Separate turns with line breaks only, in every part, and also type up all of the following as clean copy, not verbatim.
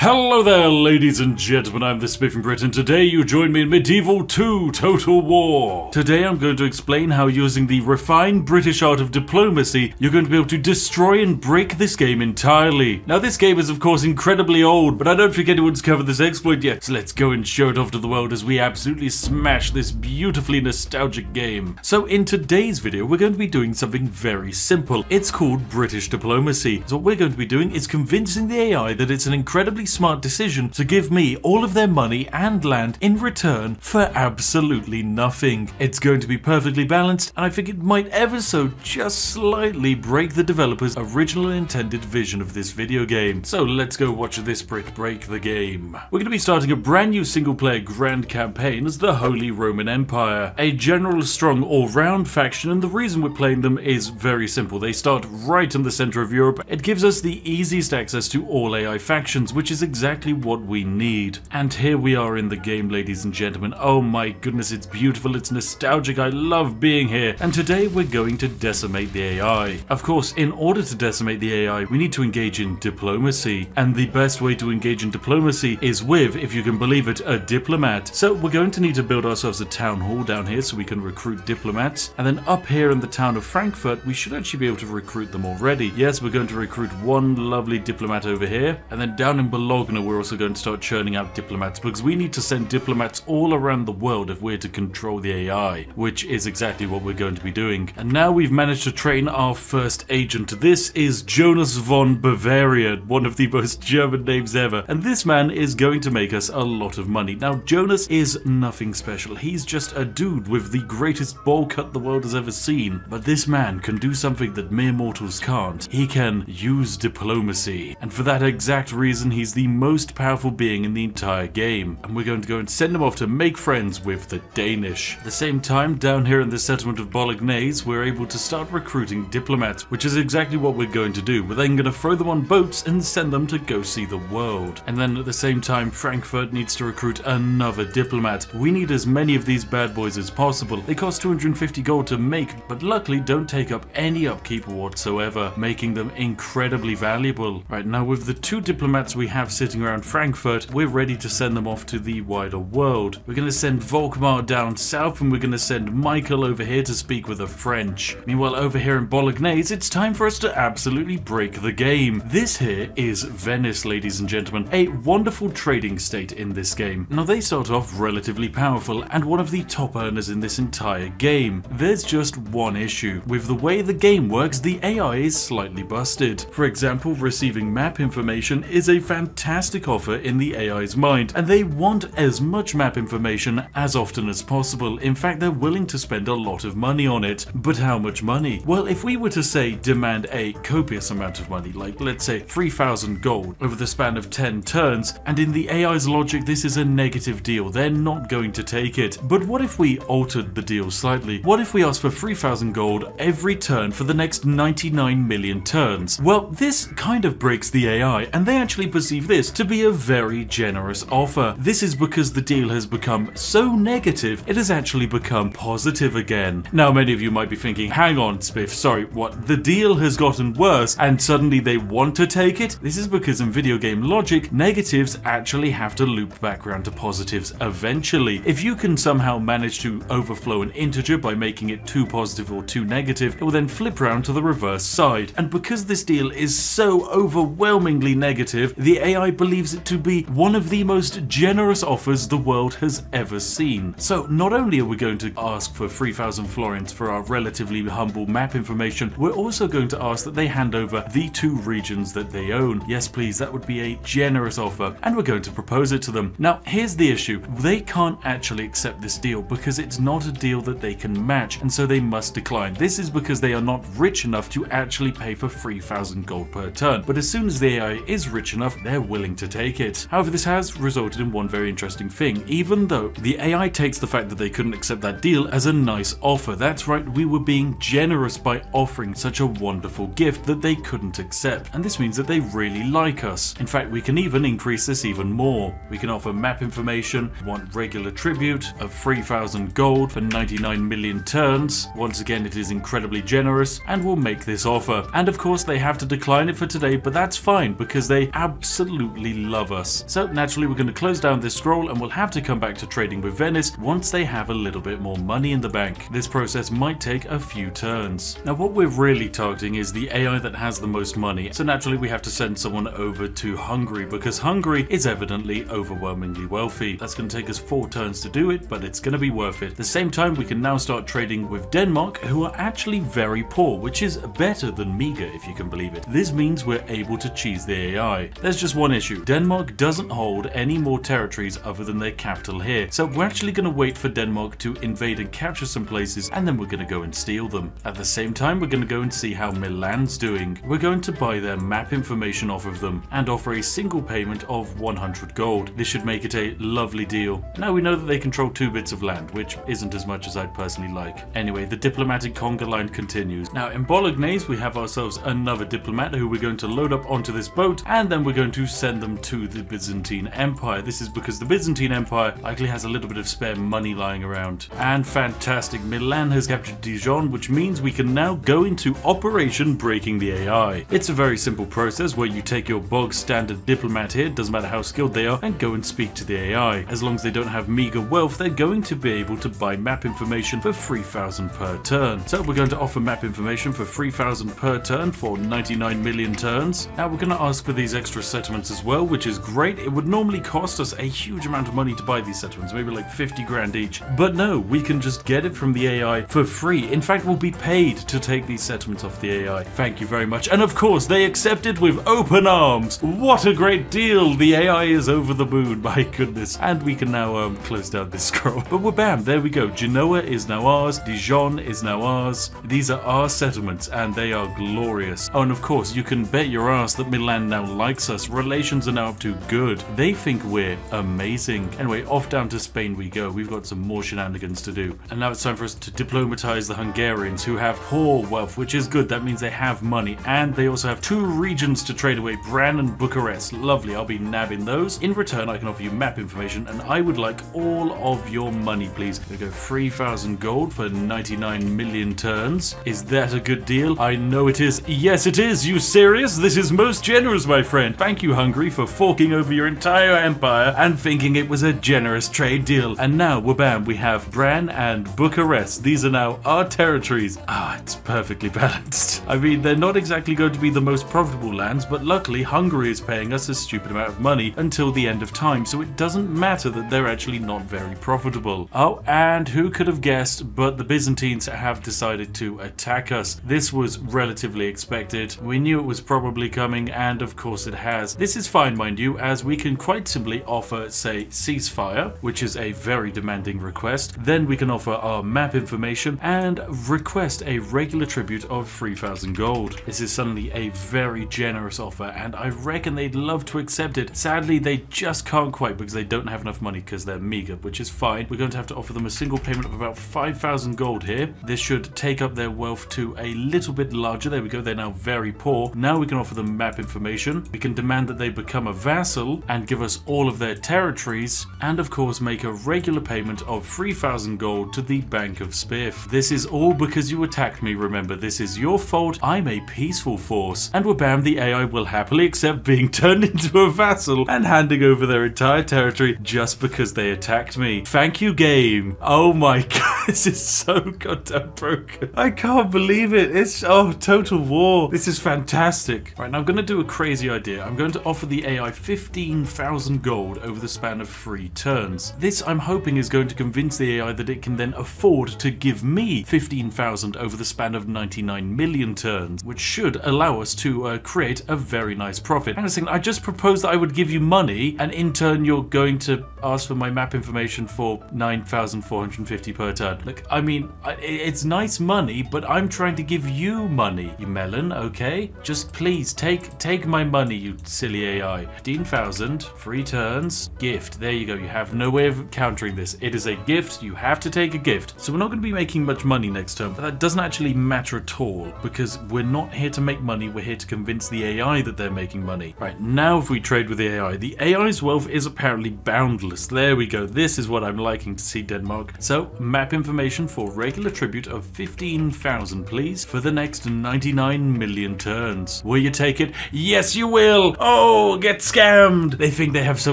Hello there, ladies and gentlemen, I'm the Spiff from Britain. Today you join me in Medieval 2 Total War. Today I'm going to explain how using the refined British art of diplomacy, you're going to be able to destroy and break this game entirely. Now this game is of course incredibly old, but I don't think anyone's covered this exploit yet, so let's go and show it off to the world as we absolutely smash this beautifully nostalgic game. So in today's video, we're going to be doing something very simple. It's called British diplomacy. So what we're going to be doing is convincing the AI that it's an incredibly smart decision to give me all of their money and land in return for absolutely nothing. It's going to be perfectly balanced, and I think it might ever so just slightly break the developers' original intended vision of this video game. So let's go watch this Brit break the game. We're going to be starting a brand new single-player grand campaign as the Holy Roman Empire, a general strong all-round faction, and the reason we're playing them is very simple. They start right in the center of Europe. It gives us the easiest access to all AI factions, which is exactly what we need. And here we are in the game, ladies and gentlemen. Oh my goodness, it's beautiful, it's nostalgic, I love being here. And today we're going to decimate the AI. Of course, in order to decimate the AI, we need to engage in diplomacy. And the best way to engage in diplomacy is with, if you can believe it, a diplomat. So we're going to need to build ourselves a town hall down here so we can recruit diplomats. And then up here in the town of Frankfurt, we should actually be able to recruit them already. Yes, we're going to recruit one lovely diplomat over here. And then down in Bologna, we're also going to start churning out diplomats because we need to send diplomats all around the world if we're to control the AI, which is exactly what we're going to be doing. And now we've managed to train our first agent. This is Jonas von Bavaria, one of the most German names ever. And this man is going to make us a lot of money. Now, Jonas is nothing special. He's just a dude with the greatest bowl cut the world has ever seen. But this man can do something that mere mortals can't. He can use diplomacy. And for that exact reason, he's the most powerful being in the entire game, and we're going to go and send him off to make friends with the Danish. At the same time, down here in the settlement of Bolognese, we're able to start recruiting diplomats, which is exactly what we're going to do. We're then going to throw them on boats and send them to go see the world. And then at the same time, Frankfurt needs to recruit another diplomat. We need as many of these bad boys as possible. They cost 250 gold to make, but luckily don't take up any upkeep whatsoever, making them incredibly valuable. Right, now with the two diplomats we have sitting around Frankfurt, we're ready to send them off to the wider world. We're going to send Volkmar down south, and we're going to send Michael over here to speak with the French. Meanwhile, over here in Bolognese, it's time for us to absolutely break the game. This here is Venice, ladies and gentlemen, a wonderful trading state in this game. Now, they start off relatively powerful and one of the top earners in this entire game. There's just one issue. With the way the game works, the AI is slightly busted. For example, receiving map information is a fantastic offer in the AI's mind, and they want as much map information as often as possible. In fact, they're willing to spend a lot of money on it. But how much money? Well, if we were to say demand a copious amount of money, like let's say 3,000 gold over the span of 10 turns, and in the AI's logic this is a negative deal, they're not going to take it. But what if we altered the deal slightly? What if we asked for 3,000 gold every turn for the next 99 million turns? Well, this kind of breaks the AI, and they actually perceive this to be a very generous offer. This is because the deal has become so negative, it has actually become positive again. Now, many of you might be thinking, hang on, Spiff, sorry, what? The deal has gotten worse and suddenly they want to take it? This is because in video game logic, negatives actually have to loop back around to positives eventually. If you can somehow manage to overflow an integer by making it too positive or too negative, it will then flip around to the reverse side. And because this deal is so overwhelmingly negative, the AI believes it to be one of the most generous offers the world has ever seen. So not only are we going to ask for 3,000 florins for our relatively humble map information, we're also going to ask that they hand over the two regions that they own. Yes, please, that would be a generous offer, and we're going to propose it to them. Now, here's the issue. They can't actually accept this deal because it's not a deal that they can match, and so they must decline. This is because they are not rich enough to actually pay for 3,000 gold per turn. But as soon as the AI is rich enough, they're willing to take it. However, this has resulted in one very interesting thing. Even though the AI takes the fact that they couldn't accept that deal as a nice offer. That's right, we were being generous by offering such a wonderful gift that they couldn't accept. And this means that they really like us. In fact, we can even increase this even more. We can offer map information, want regular tribute of 3,000 gold for 99 million turns. Once again, it is incredibly generous, and we'll make this offer. And of course, they have to decline it for today, but that's fine because they absolutely absolutely love us. So naturally we're going to close down this scroll and we'll have to come back to trading with Venice once they have a little bit more money in the bank. This process might take a few turns. Now what we're really targeting is the AI that has the most money, so naturally we have to send someone over to Hungary because Hungary is evidently overwhelmingly wealthy. That's going to take us 4 turns to do it, but it's going to be worth it. At the same time we can now start trading with Denmark, who are actually very poor, which is better than meager if you can believe it. This means we're able to cheese the AI. There's just one issue. Denmark doesn't hold any more territories other than their capital here, so we're actually going to wait for Denmark to invade and capture some places, and then we're going to go and steal them. At the same time we're going to go and see how Milan's doing. We're going to buy their map information off of them and offer a single payment of 100 gold. This should make it a lovely deal. Now we know that they control 2 bits of land, which isn't as much as I'd personally like. Anyway, the diplomatic conga line continues. Now in Bolognese we have ourselves another diplomat who we're going to load up onto this boat, and then we're going to send them to the Byzantine Empire. This is because the Byzantine Empire likely has a little bit of spare money lying around. And fantastic, Milan has captured Dijon, which means we can now go into Operation Breaking the AI. It's a very simple process where you take your bog standard diplomat here, doesn't matter how skilled they are, and go and speak to the AI. As long as they don't have meager wealth, they're going to be able to buy map information for 3,000 per turn. So we're going to offer map information for 3,000 per turn for 99 million turns. Now we're going to ask for these extra settlements as well, which is great. It would normally cost us a huge amount of money to buy these settlements, maybe like 50 grand each. But no, we can just get it from the AI for free. In fact, we'll be paid to take these settlements off the AI. Thank you very much. And of course, they accepted with open arms. What a great deal. The AI is over the moon, my goodness. And we can now close down this scroll. But we're bam, there we go. Genoa is now ours. Dijon is now ours. These are our settlements and they are glorious. Oh, and of course, you can bet your ass that Milan now likes us. Relations are now up to good. They think we're amazing. Anyway, off down to Spain we go. We've got some more shenanigans to do. And now it's time for us to diplomatize the Hungarians, who have poor wealth, which is good. That means they have money. And they also have 2 regions to trade away, Bran and Bucharest. Lovely, I'll be nabbing those. In return, I can offer you map information, and I would like all of your money, please. We go 3,000 gold for 99 million turns. Is that a good deal? I know it is. Yes, it is. You serious? This is most generous, my friend. Thank you, Hungary, for forking over your entire empire and thinking it was a generous trade deal. And now, wabam, we have Bran and Bucharest. These are now our territories. Ah, it's perfectly balanced. I mean, they're not exactly going to be the most profitable lands, but luckily Hungary is paying us a stupid amount of money until the end of time, so it doesn't matter that they're actually not very profitable. Oh, and who could have guessed, but the Byzantines have decided to attack us. This was relatively expected. We knew it was probably coming, and of course it has. This is fine, mind you, as we can quite simply offer, say, ceasefire, which is a very demanding request. Then we can offer our map information and request a regular tribute of 3,000 gold. This is suddenly a very generous offer, and I reckon they'd love to accept it. Sadly, they just can't quite because they don't have enough money because they're meager, which is fine. We're going to have to offer them a single payment of about 5,000 gold here. This should take up their wealth to a little bit larger. There we go. They're now very poor. Now we can offer them map information. We can demand that they become a vassal and give us all of their territories, and of course make a regular payment of 3,000 gold to the Bank of Spiff. This is all because you attacked me, remember. This is your fault. I'm a peaceful force. And wabam, the AI will happily accept being turned into a vassal and handing over their entire territory just because they attacked me. Thank you, game. Oh my god, this is so goddamn broken. I can't believe it. It's, oh, total war. This is fantastic. Right, now I'm going to do a crazy idea. I'm going to offer the AI 15,000 gold over the span of 3 turns. This, I'm hoping, is going to convince the AI that it can then afford to give me 15,000 over the span of 99 million turns, which should allow us to create a very nice profit. Hang on a second, I just proposed that I would give you money, and in turn you're going to ask for my map information for 9,450 per turn. Look, I mean, it's nice money, but I'm trying to give you money, you melon, okay? Just please, take my money, you silly AI. 15,000, 3 turns, gift. There you go, you have no way of countering this. It is a gift, you have to take a gift. So we're not going to be making much money next term, but that doesn't actually matter at all, because we're not here to make money, we're here to convince the AI that they're making money. Right, now if we trade with the AI's wealth is apparently boundless. There we go, this is what I'm liking to see, Denmark. So, map information for regular tribute of 15,000, please, for the next 99 million turns. Will you take it? Yes, you will! Oh Oh, get scammed! They think they have so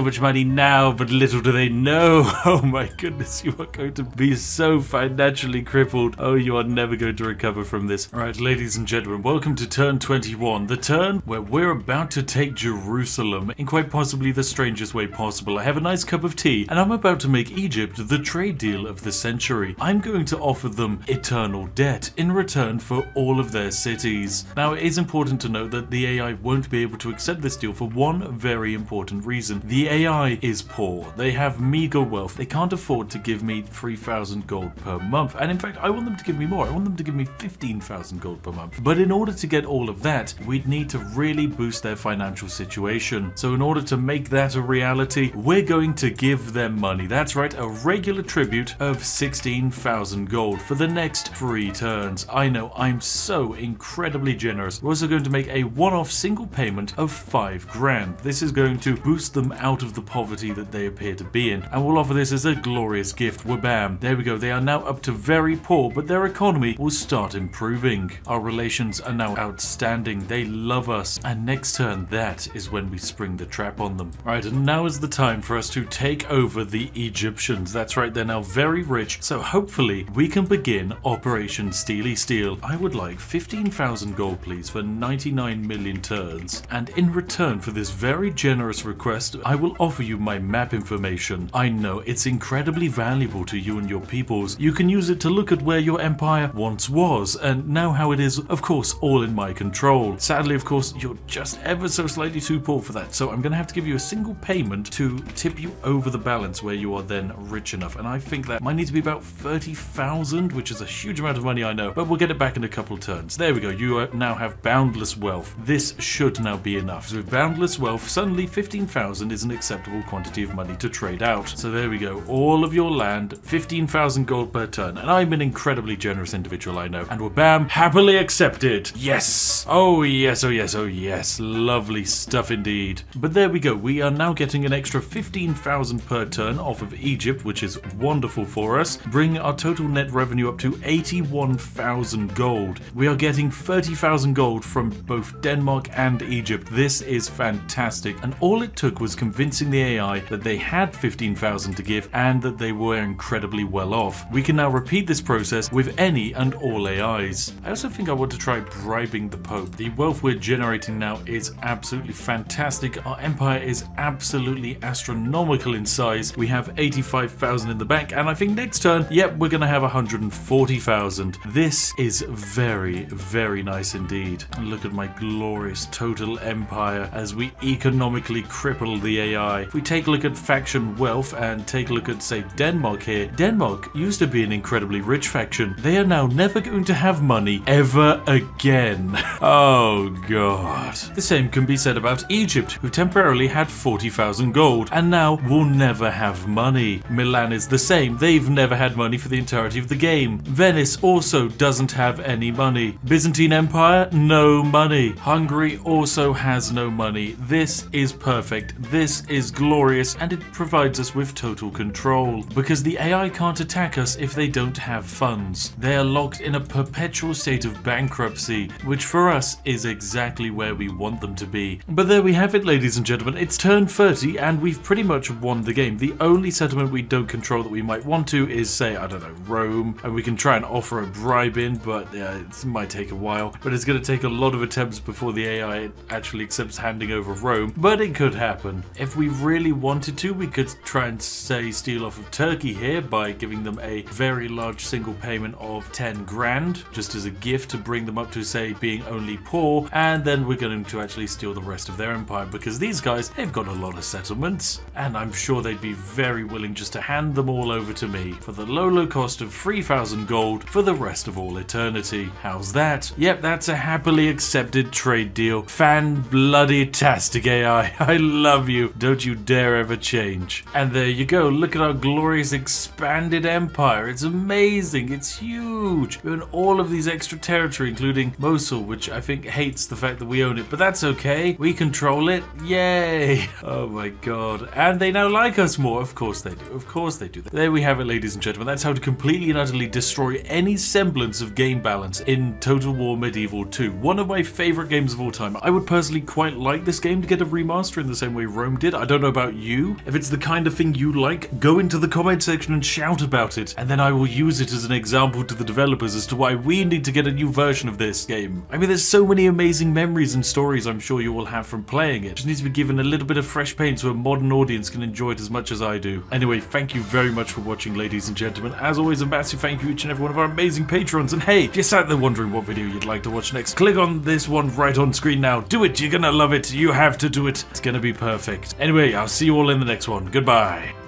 much money now, but little do they know. Oh my goodness, you are going to be so financially crippled. Oh, you are never going to recover from this. Alright, ladies and gentlemen, welcome to turn 21. The turn where we're about to take Jerusalem in quite possibly the strangest way possible. I have a nice cup of tea, and I'm about to make Egypt the trade deal of the century. I'm going to offer them eternal debt in return for all of their cities. Now, it is important to note that the AI won't be able to accept this deal for one very important reason. The AI is poor. They have meager wealth. They can't afford to give me 3,000 gold per month. And in fact, I want them to give me more. I want them to give me 15,000 gold per month. But in order to get all of that, we'd need to really boost their financial situation. So in order to make that a reality, we're going to give them money. That's right, a regular tribute of 16,000 gold for the next 3 turns. I know, I'm so incredibly generous. We're also going to make a one-off single payment of 5 grand. This is going to boost them out of the poverty that they appear to be in. And we'll offer this as a glorious gift. Wabam. There we go. They are now up to very poor, but their economy will start improving. Our relations are now outstanding. They love us. And next turn, that is when we spring the trap on them. Alright, and now is the time for us to take over the Egyptians. That's right, they're now very rich. So hopefully we can begin Operation Steely Steel. I would like 15,000 gold, please, for 99 million turns. And in return for this very generous request, I will offer you my map information. I know it's incredibly valuable to you and your peoples. You can use it to look at where your empire once was, and now how it is, of course, all in my control. Sadly, of course, you're just ever so slightly too poor for that, so I'm going to have to give you a single payment to tip you over the balance where you are then rich enough. And I think that might need to be about 30,000, which is a huge amount of money, I know, but we'll get it back in a couple of turns. There we go. You now have boundless wealth. This should now be enough. So with boundless wealth, suddenly 15,000 is an acceptable quantity of money to trade out. So there we go. All of your land, 15,000 gold per turn. And I'm an incredibly generous individual, I know. And wabam, happily accepted. Yes. Oh yes, oh yes, oh yes. Lovely stuff indeed. But there we go. We are now getting an extra 15,000 per turn off of Egypt, which is wonderful for us. Bring our total net revenue up to 81,000 gold. We are getting 30,000 gold from both Denmark and Egypt. This is fantastic. And all it took was convincing the AI that they had 15,000 to give and that they were incredibly well off. We can now repeat this process with any and all AIs. I also think I want to try bribing the Pope. The wealth we're generating now is absolutely fantastic. Our empire is absolutely astronomical in size. We have 85,000 in the bank, and I think next turn, yep, we're gonna have 140,000. This is very, very nice indeed. Look at my glorious total empire as we economically cripple the AI. If we take a look at faction wealth and take a look at, say, Denmark here, Denmark used to be an incredibly rich faction. They are now never going to have money ever again. Oh god. The same can be said about Egypt, who temporarily had 40,000 gold and now will never have money. Milan is the same. They've never had money for the entirety of the game. Venice also doesn't have any money. Byzantine Empire, no money. Hungary also has no money. This is perfect. This is glorious, and it provides us with total control because the AI can't attack us if they don't have funds. They are locked in a perpetual state of bankruptcy, which for us is exactly where we want them to be. But there we have it, ladies and gentlemen. It's turn 30 and we've pretty much won the game. The only settlement we don't control that we might want to is, say, I don't know, Rome, and we can try and offer a bribe in, but it might take a while. But it's going to take a lot of attempts before the AI actually accepts handing over Rome, but it could happen. If we really wanted to, we could try and, say, steal off of Turkey here by giving them a very large single payment of 10 grand, just as a gift to bring them up to, say, being only poor, and then we're going to actually steal the rest of their empire, because these guys, they've got a lot of settlements, and I'm sure they'd be very willing just to hand them all over to me for the low cost of 3,000 gold for the rest of all eternity. How's that? Yep, that's a happily accepted trade deal. Fan-bloody-tastic AI. I love you. Don't you dare ever change. And there you go. Look at our glorious expanded empire. It's amazing. It's huge. We own all of these extra territory, including Mosul, which I think hates the fact that we own it, but that's okay. We control it. Yay. Oh my god. And they now like us more. Of course they do. Of course they do. There we have it, ladies and gentlemen. That's how to completely and utterly destroy any semblance of game balance in Total War Medieval 2. One of my favorite games of all time. I would personally quite like like this game to get a remaster in the same way Rome did. I don't know about you. If it's the kind of thing you like, go into the comment section and shout about it, and then I will use it as an example to the developers as to why we need to get a new version of this game. I mean, there's so many amazing memories and stories I'm sure you will have from playing it. Just needs to be given a little bit of fresh paint so a modern audience can enjoy it as much as I do. Anyway, thank you very much for watching, ladies and gentlemen. As always, a massive thank you to each and every one of our amazing patrons. And hey, if you're sat there wondering what video you'd like to watch next, click on this one right on screen now. Do it, you're gonna love it. You have to do it. It's gonna be perfect. Anyway, I'll see you all in the next one. Goodbye.